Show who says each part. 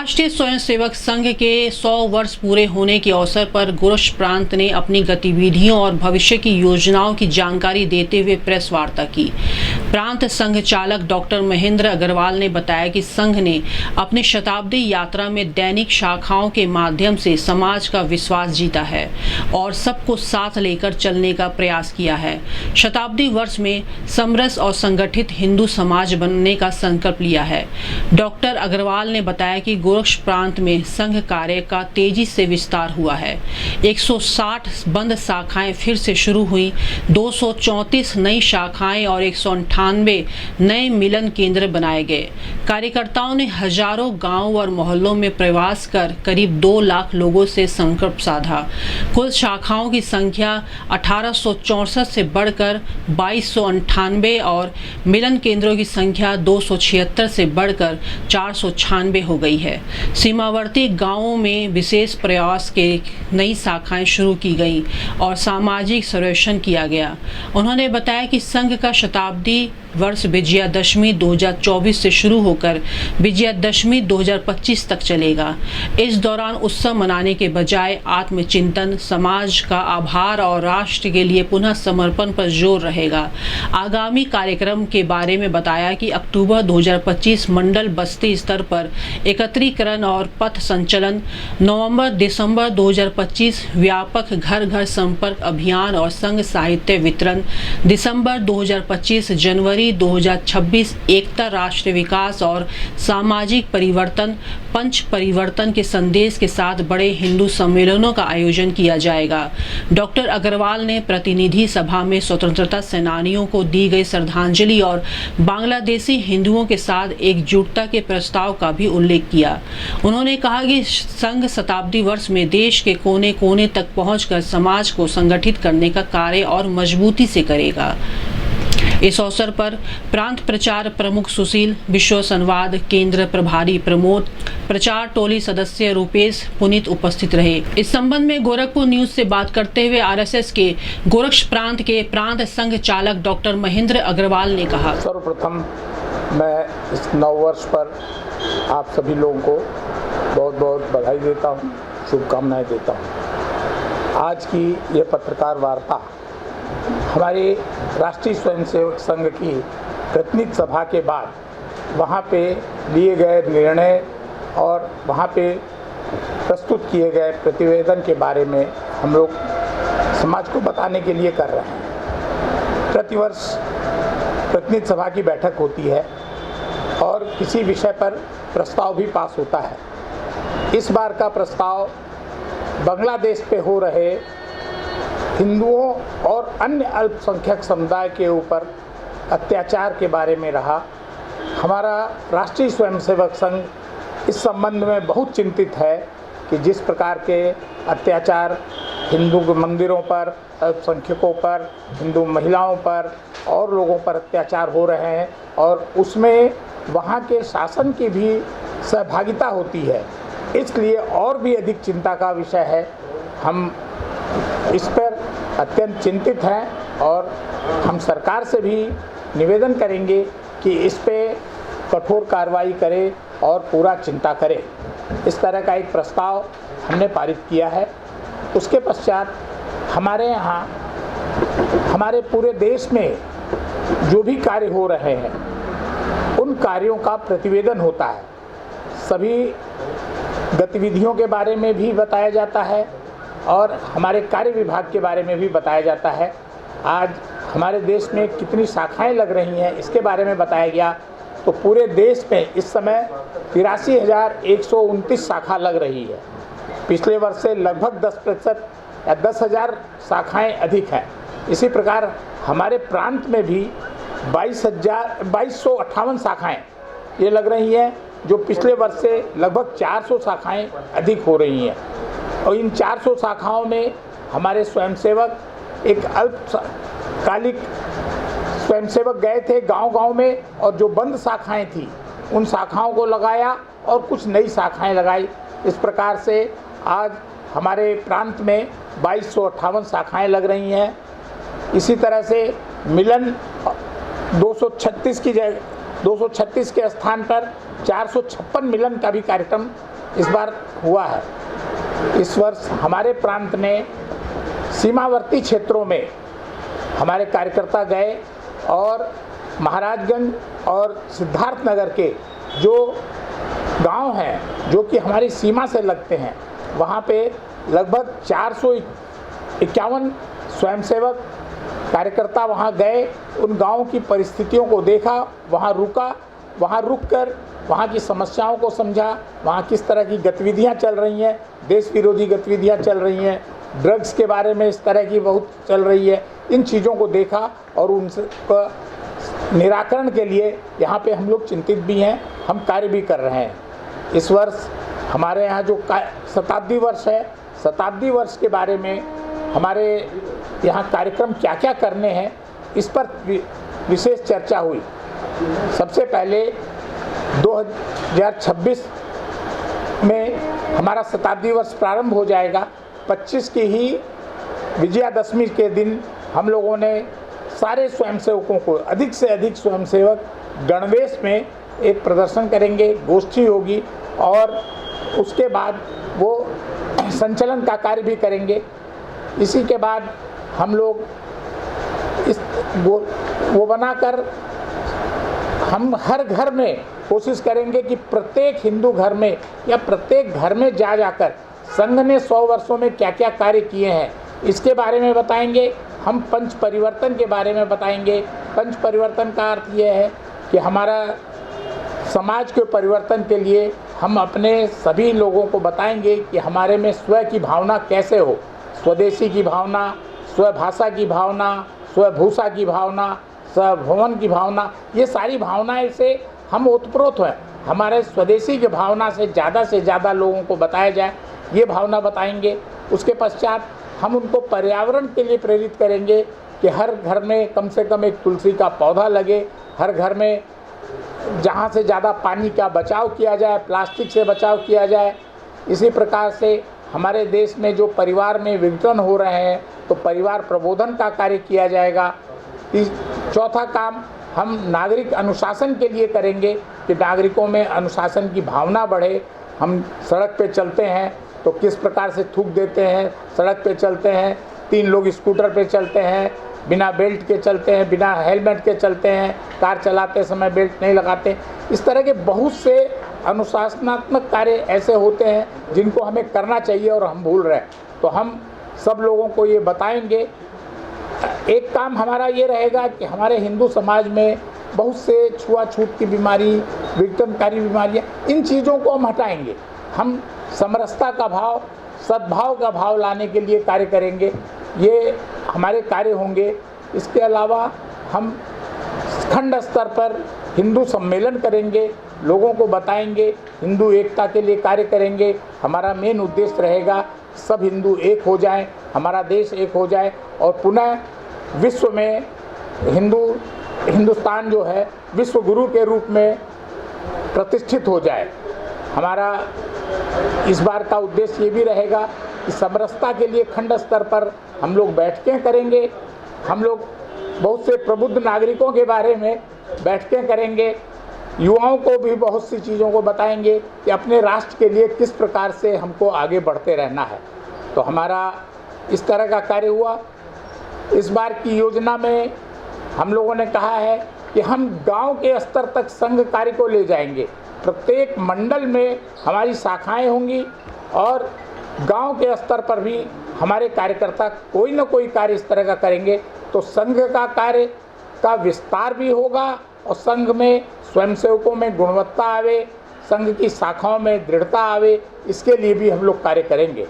Speaker 1: राष्ट्रीय स्वयंसेवक संघ के 100 वर्ष पूरे होने के अवसर पर गोरक्ष प्रांत ने अपनी गतिविधियों और भविष्य की योजनाओं की जानकारी देते हुए प्रेस वार्ता की। प्रांत संघ चालक डॉक्टर महेंद्र अग्रवाल ने बताया कि संघ ने अपनी शताब्दी यात्रा में दैनिक शाखाओं के माध्यम से समाज का विश्वास जीता है और सबको साथ लेकर चलने का प्रयास किया है। शताब्दी वर्ष में समरस और संगठित हिंदू समाज बनने का संकल्प लिया है। डॉक्टर अग्रवाल ने बताया कि गोरक्ष प्रांत में संघ कार्य का तेजी से विस्तार हुआ है। 160 बंद शाखाएं फिर से शुरू हुई, 234 नई शाखाएं और 198 नए मिलन केंद्र बनाए गए। कार्यकर्ताओं ने हजारों गांवों और मोहल्लों में प्रवास कर करीब 2 लाख लोगों से संपर्क साधा। कुल शाखाओं की संख्या 1864 से बढ़कर 2298 और मिलन केंद्रों की संख्या 276 से बढ़कर 496 हो गई है। सीमावर्ती गांवों में विशेष प्रयास के नई शाखाएं शुरू की गई और सामाजिक सर्वेक्षण किया गया। उन्होंने बताया कि संघ का शताब्दी वर्ष विजयादशमी 2024 से शुरू होकर विजयादशमी 2025 तक चलेगा। इस दौरान उत्सव मनाने के बजाय आत्मचिंतन, समाज का आभार और राष्ट्र के लिए पुनः समर्पण पर जोर रहेगा। आगामी कार्यक्रम के बारे में बताया कि अक्टूबर 2025 मंडल बस्ती स्तर पर एकत्रीकरण और पथ संचलन, नवंबर-दिसंबर 2025 व्यापक घर घर संपर्क अभियान और संघ साहित्य वितरण, दिसंबर 2025 जनवरी 2026 एकता, राष्ट्र विकास और सामाजिक परिवर्तन, पंच परिवर्तन के संदेश के साथ बड़े हिंदू सम्मेलनों का आयोजन किया जाएगा। डॉक्टर अग्रवाल ने प्रतिनिधि सभा में स्वतंत्रता सेनानियों को दी गई श्रद्धांजलि और बांग्लादेशी हिंदुओं के साथ एकजुटता के प्रस्ताव का भी उल्लेख किया। उन्होंने कहा कि संघ शताब्दी वर्ष में देश के कोने कोने तक पहुंचकर समाज को संगठित करने का कार्य और मजबूती से करेगा। इस अवसर पर प्रांत प्रचार प्रमुख सुशील, विश्व संवाद केंद्र प्रभारी प्रमोद, प्रचार टोली सदस्य रूपेश पुनीत उपस्थित रहे। इस संबंध में गोरखपुर न्यूज से बात करते हुए आरएसएस के गोरक्ष प्रांत के प्रांत संघ चालक डॉक्टर महेंद्र अग्रवाल ने कहा,
Speaker 2: सर्वप्रथम मैं इस 9 वर्ष पर आप सभी लोगों को बहुत बहुत बधाई देता हूँ, शुभकामनाएं देता हूँ। आज की ये पत्रकार वार्ता हमारे राष्ट्रीय स्वयंसेवक संघ की प्रतिनिधि सभा के बाद वहाँ पे लिए गए निर्णय और वहाँ पे प्रस्तुत किए गए प्रतिवेदन के बारे में हम लोग समाज को बताने के लिए कर रहे हैं। प्रतिवर्ष प्रतिनिधि सभा की बैठक होती है और किसी विषय पर प्रस्ताव भी पास होता है। इस बार का प्रस्ताव बांग्लादेश पे हो रहे हिंदुओं और अन्य अल्पसंख्यक समुदाय के ऊपर अत्याचार के बारे में रहा। हमारा राष्ट्रीय स्वयंसेवक संघ इस संबंध में बहुत चिंतित है कि जिस प्रकार के अत्याचार हिंदू मंदिरों पर, अल्पसंख्यकों पर, हिंदू महिलाओं पर और लोगों पर अत्याचार हो रहे हैं और उसमें वहाँ के शासन की भी सहभागिता होती है, इसलिए और भी अधिक चिंता का विषय है। हम इस पर अत्यंत चिंतित हैं और हम सरकार से भी निवेदन करेंगे कि इस पे कठोर कार्रवाई करे और पूरा चिंता करे। इस तरह का एक प्रस्ताव हमने पारित किया है। उसके पश्चात हमारे यहाँ हमारे पूरे देश में जो भी कार्य हो रहे हैं उन कार्यों का प्रतिवेदन होता है। सभी गतिविधियों के बारे में भी बताया जाता है और हमारे कार्य विभाग के बारे में भी बताया जाता है। आज हमारे देश में कितनी शाखाएं लग रही हैं इसके बारे में बताया गया। तो पूरे देश में इस समय 83,129 शाखा लग रही है। पिछले वर्ष से लगभग 10% या 10,000 शाखाएं अधिक हैं। इसी प्रकार हमारे प्रांत में भी 2258 शाखाएं ये लग रही हैं, जो पिछले वर्ष से लगभग 400 शाखाएं अधिक हो रही हैं। और इन 400 शाखाओं में हमारे स्वयंसेवक एक अल्पकालिक स्वयंसेवक गए थे गांव-गांव में और जो बंद शाखाएं थी उन शाखाओं को लगाया और कुछ नई शाखाएं लगाई। इस प्रकार से आज हमारे प्रांत में 2258 शाखाएं लग रही हैं। इसी तरह से मिलन 236 की जगह 236 के स्थान पर 456 मिलन का भी कार्यक्रम इस बार हुआ है। इस वर्ष हमारे प्रांत ने सीमावर्ती क्षेत्रों में हमारे कार्यकर्ता गए और महाराजगंज और सिद्धार्थनगर के जो गांव हैं जो कि हमारी सीमा से लगते हैं, वहाँ पे लगभग 451 स्वयंसेवक कार्यकर्ता वहाँ गए, उन गाँव की परिस्थितियों को देखा, वहाँ रुका, वहाँ रुककर वहाँ की समस्याओं को समझा, वहाँ किस तरह की गतिविधियाँ चल रही हैं, देश विरोधी गतिविधियाँ चल रही हैं, ड्रग्स के बारे में इस तरह की बहुत चल रही है, इन चीज़ों को देखा और उनका निराकरण के लिए यहाँ पे हम लोग चिंतित भी हैं, हम कार्य भी कर रहे हैं। इस वर्ष हमारे यहाँ जो शताब्दी वर्ष है, शताब्दी वर्ष के बारे में हमारे यहाँ कार्यक्रम क्या क्या करने हैं, इस पर विशेष चर्चा हुई। सबसे पहले 2026 में हमारा शताब्दी वर्ष प्रारंभ हो जाएगा। 25 की ही विजयादशमी के दिन हम लोगों ने सारे स्वयंसेवकों को, अधिक से अधिक स्वयंसेवक गणवेश में एक प्रदर्शन करेंगे, गोष्ठी होगी और उसके बाद वो संचलन का कार्य भी करेंगे। इसी के बाद हम लोग इस वो बनाकर हम हर घर में कोशिश करेंगे कि प्रत्येक हिंदू घर में या प्रत्येक घर में जाकर संघ ने 100 वर्षों में क्या क्या कार्य किए हैं इसके बारे में बताएंगे। हम पंच परिवर्तन के बारे में बताएंगे। पंच परिवर्तन का अर्थ ये है कि हमारा समाज के परिवर्तन के लिए हम अपने सभी लोगों को बताएंगे कि हमारे में स्व की भावना कैसे हो, स्वदेशी की भावना, स्वभाषा की भावना, स्वभूषा की भावना, स्वभवन की भावना, ये सारी भावनाएं से हम ओतप्रोत हैं। हमारे स्वदेशी की भावना से ज़्यादा लोगों को बताया जाए, ये भावना बताएंगे। उसके पश्चात हम उनको पर्यावरण के लिए प्रेरित करेंगे कि हर घर में कम से कम एक तुलसी का पौधा लगे, हर घर में जहाँ से ज़्यादा पानी का बचाव किया जाए, प्लास्टिक से बचाव किया जाए। इसी प्रकार से हमारे देश में जो परिवार में विघटन हो रहे हैं तो परिवार प्रबोधन का कार्य किया जाएगा। चौथा काम हम नागरिक अनुशासन के लिए करेंगे कि नागरिकों में अनुशासन की भावना बढ़े। हम सड़क पे चलते हैं तो किस प्रकार से थूक देते हैं, सड़क पे चलते हैं, 3 लोग स्कूटर पे चलते हैं, बिना बेल्ट के चलते हैं, बिना हेलमेट के चलते हैं, कार चलाते समय बेल्ट नहीं लगाते। इस तरह के बहुत से अनुशासनात्मक कार्य ऐसे होते हैं जिनको हमें करना चाहिए और हम भूल रहे हैं, तो हम सब लोगों को ये बताएंगे। एक काम हमारा ये रहेगा कि हमारे हिंदू समाज में बहुत से छुआछूत की बीमारी, विघटनकारी बीमारियाँ, इन चीज़ों को हम हटाएंगे। हम समरसता का भाव, सद्भाव का भाव लाने के लिए कार्य करेंगे, ये हमारे कार्य होंगे। इसके अलावा हम खंड स्तर पर हिंदू सम्मेलन करेंगे, लोगों को बताएंगे, हिंदू एकता के लिए कार्य करेंगे। हमारा मेन उद्देश्य रहेगा सब हिंदू एक हो जाएं, हमारा देश एक हो जाए और पुनः विश्व में हिंदुस्तान जो है विश्व गुरु के रूप में प्रतिष्ठित हो जाए। हमारा इस बार का उद्देश्य ये भी रहेगा कि समरसता के लिए खंड स्तर पर हम लोग बैठकें करेंगे। हम लोग बहुत से प्रबुद्ध नागरिकों के बारे में बैठकें करेंगे, युवाओं को भी बहुत सी चीज़ों को बताएंगे कि अपने राष्ट्र के लिए किस प्रकार से हमको आगे बढ़ते रहना है। तो हमारा इस तरह का कार्य हुआ। इस बार की योजना में हम लोगों ने कहा है कि हम गांव के स्तर तक संघ कार्य को ले जाएंगे। प्रत्येक मंडल में हमारी शाखाएं होंगी और गांव के स्तर पर भी हमारे कार्यकर्ता कोई ना कोई कार्य इस तरह का करेंगे, तो संघ का कार्य का विस्तार भी होगा और संघ में स्वयंसेवकों में गुणवत्ता आवे, संघ की शाखाओं में दृढ़ता आवे, इसके लिए भी हम लोग कार्य करेंगे।